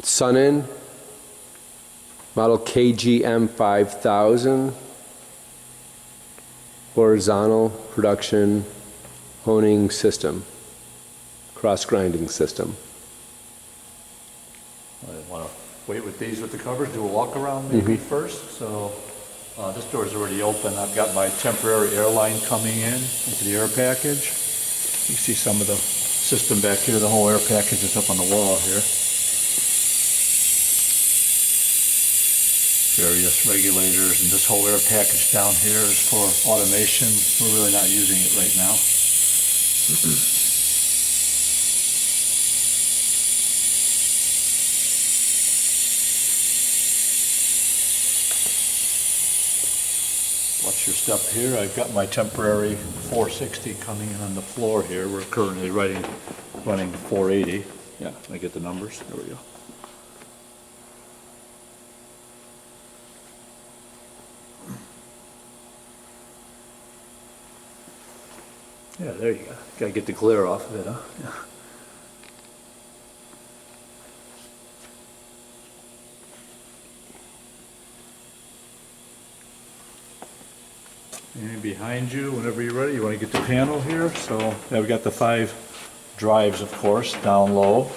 Sunnen model KGM-5000 horizontal production honing system, cross-grinding system. I want to wait with these with the covers, do a walk around maybe first. So this door is already open. I've got my temporary air line coming in into the air package. You see some of the system back here. The whole air package is up on the wall here. Various regulators, and this whole air package down here is for automation. We're really not using it right now. Watch your step here. I've got my temporary 460 coming in on the floor here. We're currently running 480. Yeah, I get the numbers. There we go. Yeah, there you go. Gotta get the glare off of it, huh? Yeah. And behind you, whenever you're ready, you want to get the panel here. So yeah, we got the 5 drives, of course, down low.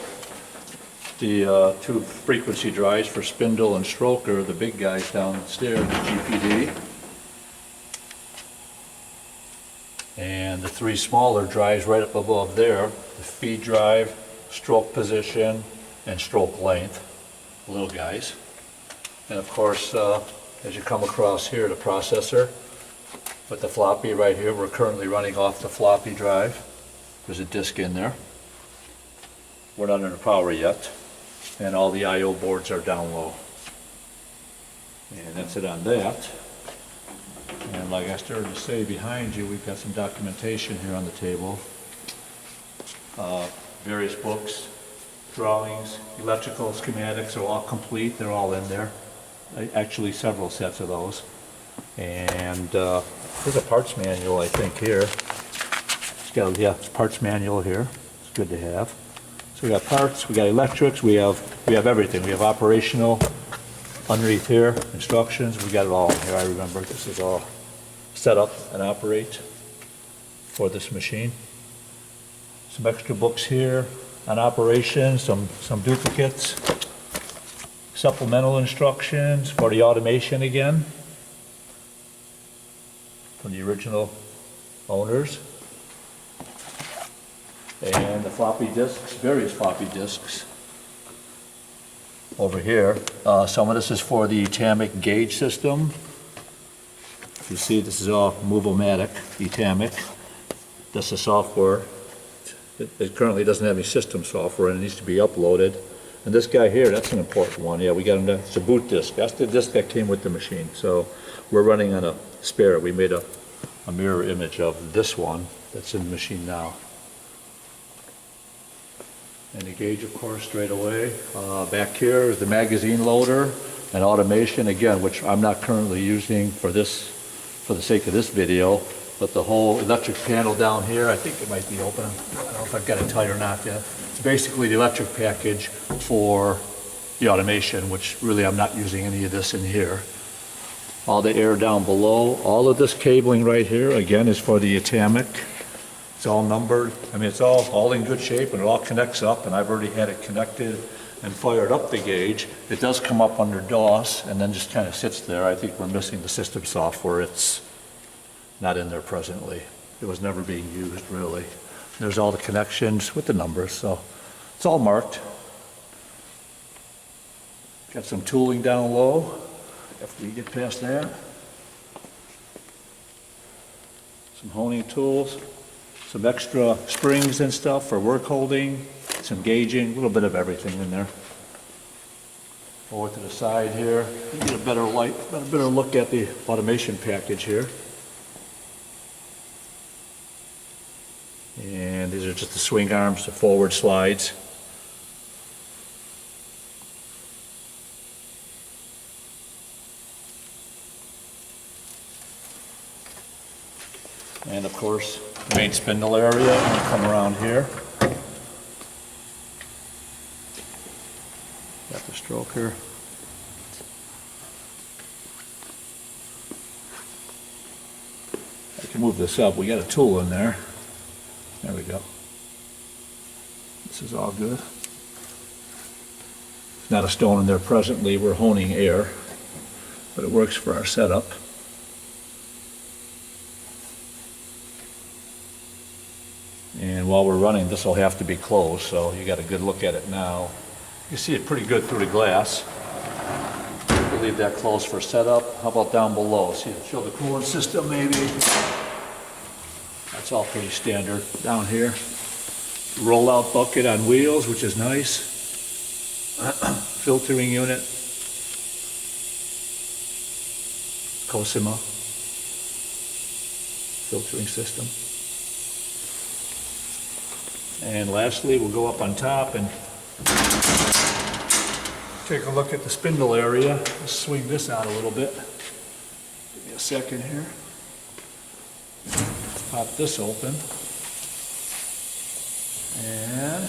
The 2 frequency drives for spindle and stroker, the big guys downstairs, the GPD. And the 3 smaller drives right up above there, the feed drive, stroke position, and stroke length, little guys. And of course, as you come across here, the processor with the floppy right here. We're currently running off the floppy drive. There's a disk in there. We're not under power yet. And all the I/O boards are down low. And that's it on that. And like I started to say, behind you, we've got some documentation here on the table. Various books, drawings, electrical schematics are all complete. They're all in there. Actually, several sets of those. And there's a parts manual, I think, here. It's got, yeah, parts manual here. It's good to have. So we got parts, we got electrics, we have everything. We have operational underneath here, instructions. We got it all in here. I remember this is all set up and operate for this machine. Some extra books here on operations, some duplicates, supplemental instructions for the automation again from the original owners, and the floppy disks, various floppy disks over here. Some of this is for the Etamic gauge system. You see, this is all Move-O-Matic, Etamic. That's the software. It currently doesn't have any system software and it needs to be uploaded. And this guy here, that's an important one. Yeah, we got him. It's a boot disk. That's the disk that came with the machine. So we're running on a spare. We made a mirror image of this one that's in the machine now. And the gauge, of course, straight away. Back here is the magazine loader and automation, again, which I'm not currently using for the sake of this video, but the whole electric panel down here, I think it might be open. I don't know if I've got it tight or not yet. It's basically the electric package for the automation, which really I'm not using any of this in here. All the air down below, all of this cabling right here, again, is for the Etamic. It's all numbered. I mean, it's all in good shape and it all connects up, and I've already had it connected and fired up the gauge. It does come up under DOS and then just kind of sits there. I think we're missing the system software. It's not in there presently. It was never being used, really. There's all the connections with the numbers, so it's all marked. Got some tooling down low after we get past that. Some honing tools. Some extra springs and stuff for work holding, some gauging, a little bit of everything in there. Over to the side here, you get a better look at the automation package here. And these are just the swing arms, the forward slides. And of course, the main spindle area. I'll come around here. Got stroke here. I can move this up. We got a tool in there. There we go. This is all good. There's not a stone in there presently. We're honing air, but it works for our setup. And while we're running, this will have to be closed, so you got a good look at it now. You see it pretty good through the glass. We'll leave that closed for setup. How about down below? See, show the cooling system maybe. That's all pretty standard down here. Roll-out bucket on wheels, which is nice. Filtering unit. Cosima. Filtering system. And lastly, we'll go up on top and take a look at the spindle area. Let's swing this out a little bit. Give me a second here. Pop this open. And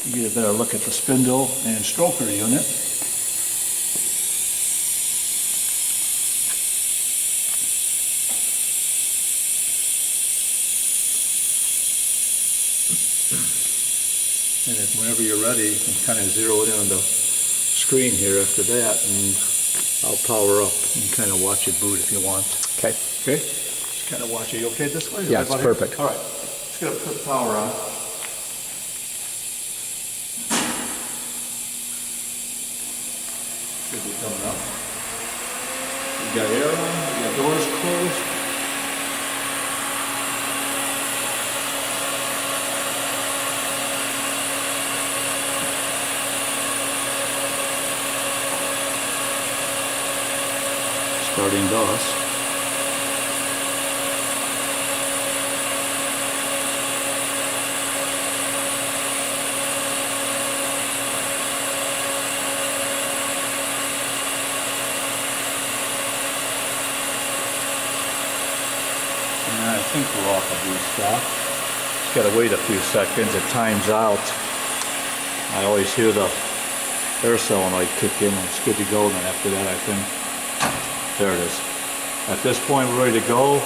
you get a better look at the spindle and stroker unit. And then whenever you're ready, you can kind of zero it in on the screen here after that, and I'll power up and kind of watch it boot if you want. Okay. Okay? Just kind of watch it. You okay this way? Yeah, it's perfect. All right. Just gonna put power on. Should be coming up. You got air on, you got doors closed. Starting DOS. And I think we're off of restart. Just gotta wait a few seconds. It times out. I always hear the air solenoid kick in and it's good to go, and then after that I think there it is. At this point, we're ready to go.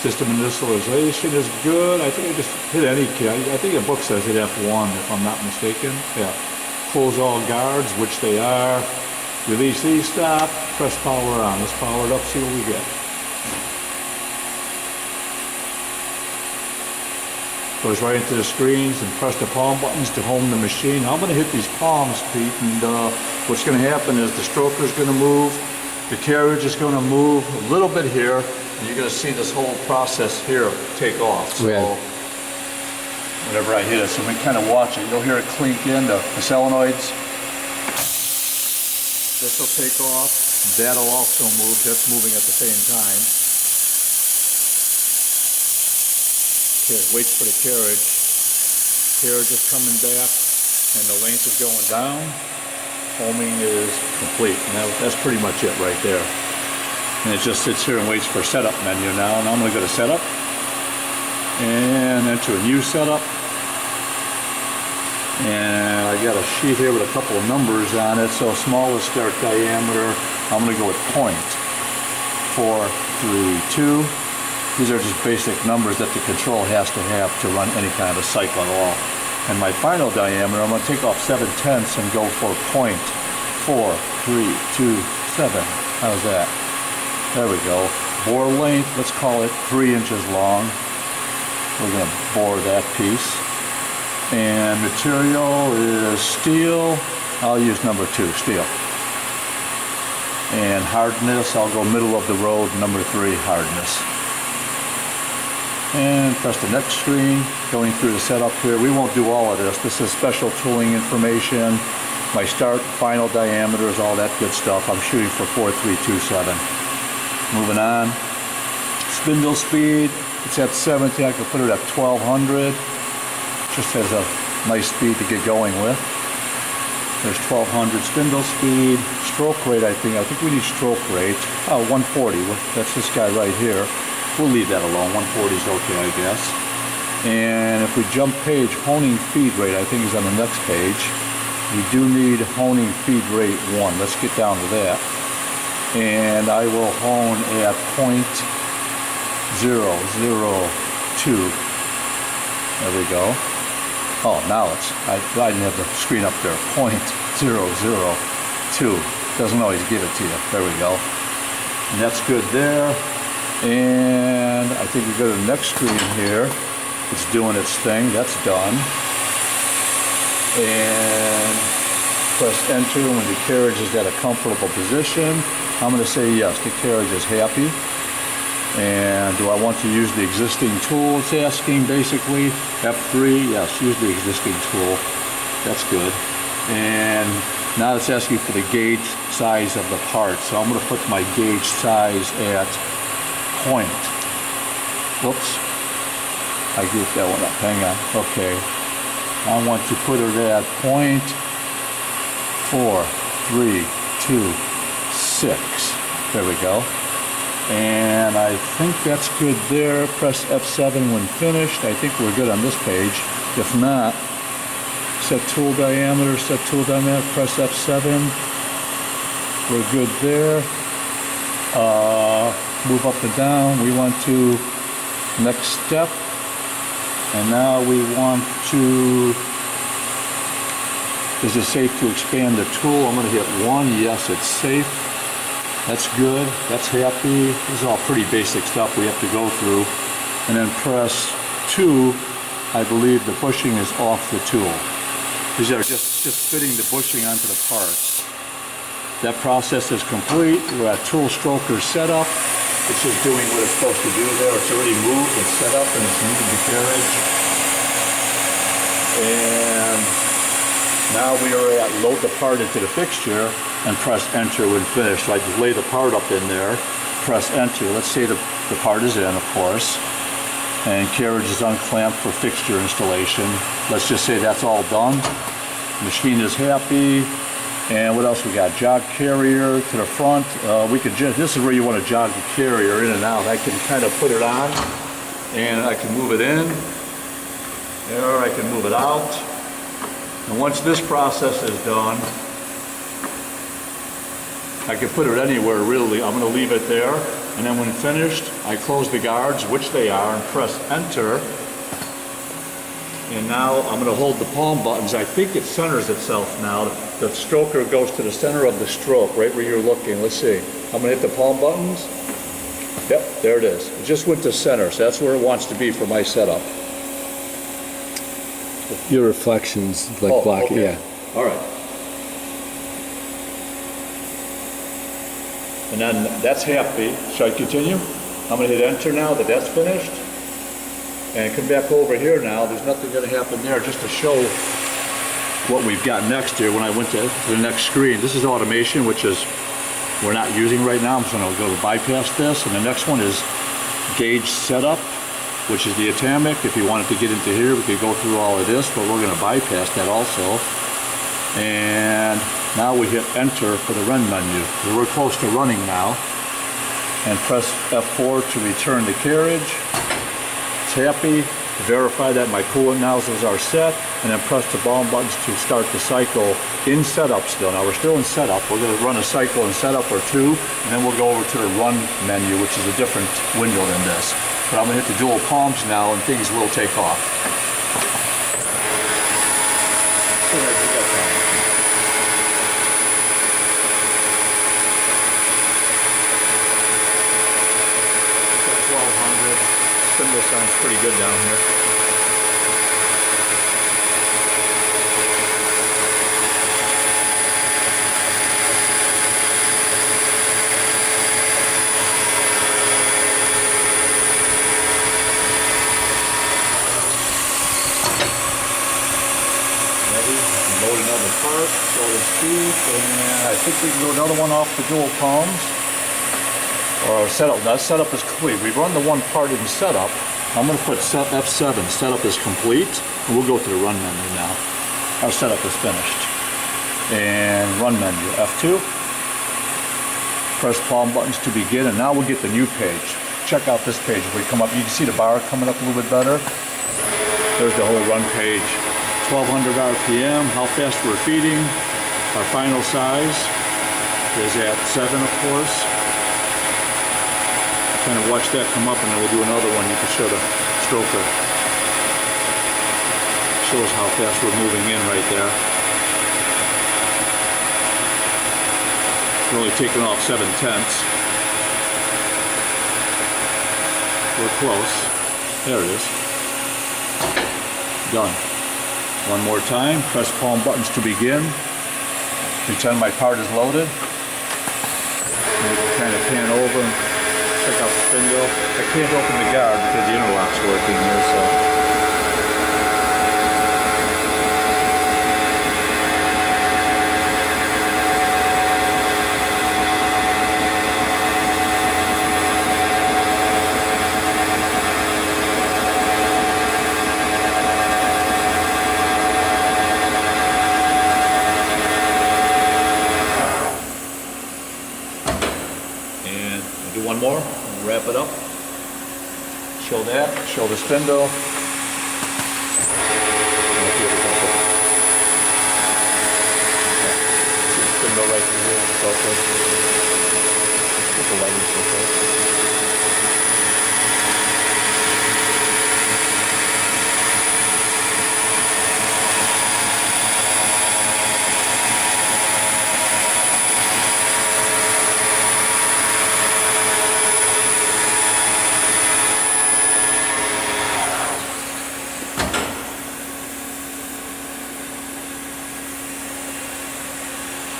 System initialization is good. I think I just hit any key. I think the book says hit F1 if I'm not mistaken. Yeah. Close all guards, which they are. Release these, stop, press power on. Let's power it up, see what we get. Goes right into the screens and press the palm buttons to home the machine. I'm going to hit these palms, Pete, and what's going to happen is the stroker is going to move. The carriage is going to move a little bit here, and you're going to see this whole process here take off. So whenever I hit it, so we kind of watch it. You'll hear it clink in the solenoids. This will take off. That'll also move. That's moving at the same time. Okay, waits for the carriage. Carriage is coming back, and the length is going down. Homing is complete, and that's pretty much it right there. And it just sits here and waits for setup menu now, and I'm going to go to setup and enter a new setup. And I got a sheet here with a couple of numbers on it. So smallest start diameter, I'm going to go with 0.432. These are just basic numbers that the control has to have to run any kind of cycle at all. And my final diameter, I'm going to take off 7/10 and go for 0.4327. How's that? There we go. Bore length, let's call it 3 inches long. We're going to bore that piece. And material is steel. I'll use number 2, steel. And hardness, I'll go middle of the road, number 3, hardness. And press the next screen, going through the setup here. We won't do all of this. This is special tooling information. My start, final diameters, all that good stuff. I'm shooting for 4327. Moving on. Spindle speed, it's at 17. I can put it at 1200. Just has a nice speed to get going with. There's 1200 spindle speed. Stroke rate, I think we need stroke rate. Oh, 140. That's this guy right here. We'll leave that alone. 140 is okay, I guess. And if we jump page, honing feed rate, I think is on the next page. we do need honing feed rate 1. Let's get down to that. And I will hone at 0.002. There we go. Oh, now it's, I didn't have the screen up there. 0.002. Doesn't always give it to you. There we go. And that's good there. And I think we go to the next screen here. It's doing its thing. That's done. And press enter when the carriage is at a comfortable position. I'm going to say yes, the carriage is happy. And do I want to use the existing tool? It's asking basically. F3, yes, use the existing tool. That's good. And now it's asking for the gauge size of the part. So I'm going to put my gauge size at point. Whoops. I goofed that one up. Hang on. Okay. I want to put it at 0.4326. There we go. And I think that's good there. Press F7 when finished. I think we're good on this page. If not, set tool diameter, press F7. We're good there. Move up and down. We want to, next step. And now we want to, is it safe to expand the tool? I'm going to hit 1. Yes, it's safe. That's good. That's happy. This is all pretty basic stuff we have to go through. And then press 2. I believe the bushing is off the tool. These are just fitting the bushing onto the parts. That process is complete. We're at tool stroker setup. It's just doing what it's supposed to do there. It's already moved and set up and it's moved the carriage. And now we are at load the part into the fixture and press enter when finished. So I just lay the part up in there, press enter. Let's say the part is in, of course. And carriage is unclamped for fixture installation. Let's just say that's all done. Machine is happy. And what else we got? Jog carrier to the front. We could just, this is where you want to jog the carrier in and out. I can kind of put it on and I can move it in, or I can move it out. And once this process is done, I can put it anywhere really. I'm going to leave it there. And then when finished, I close the guards, which they are, and press enter. And now I'm going to hold the palm buttons. I think it centers itself now. The stroker goes to the center of the stroke, right where you're looking. Let's see. I'm going to hit the palm buttons. Yep, there it is. It just went to center, so that's where it wants to be for my setup. Your reflections like blocking, okay. yeah. All right. And then that's happy. Should I continue? I'm going to hit enter now that that's finished. And come back over here now. There's nothing going to happen there, just to show what we've got next here when I went to the next screen. This is automation, which is we're not using right now. I'm just going to go to bypass this. And the next one is gauge setup, which is the atomic. If you wanted to get into here, we could go through all of this, but we're going to bypass that also. And now we hit enter for the run menu. We're close to running now. And press F4 to return the carriage. It's happy. Verify that my coolant nozzles are set, and then press the palm buttons to start the cycle in setup still. Now we're still in setup. We're going to run a cycle in setup or two, and then we'll go over to the run menu, which is a different window than this. But I'm going to hit the dual palms now, and things will take off. Spindle sounds pretty good down here. Ready? Load another part, so to speak, and I think we can do another one off the dual palms. Or our setup. That setup is complete. We've run the one part in setup. I'm going to put F7. Setup is complete. And we'll go to the run menu now. Our setup is finished. And run menu. F2. Press palm buttons to begin. And now we'll get the new page. Check out this page. If we come up, you can see the bar coming up a little bit better. There's the whole run page. 1200 RPM, how fast we're feeding. Our final size is at 7, of course. Kind of watch that come up, and then we'll do another one. You can show the stroker. Shows how fast we're moving in right there. We're only taking off 7/10. We're close. There it is. Done. One more time. Press palm buttons to begin. Pretend my part is loaded. Kind of pan over and check out the spindle. I can't open the guard because the interlock's working here, so. Do one more, and wrap it up. Show that, show the spindle. See the spindle right through here, focus. Get the lighting so close.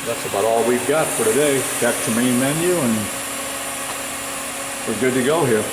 That's about all we've got for today. Back to main menu, and we're good to go here.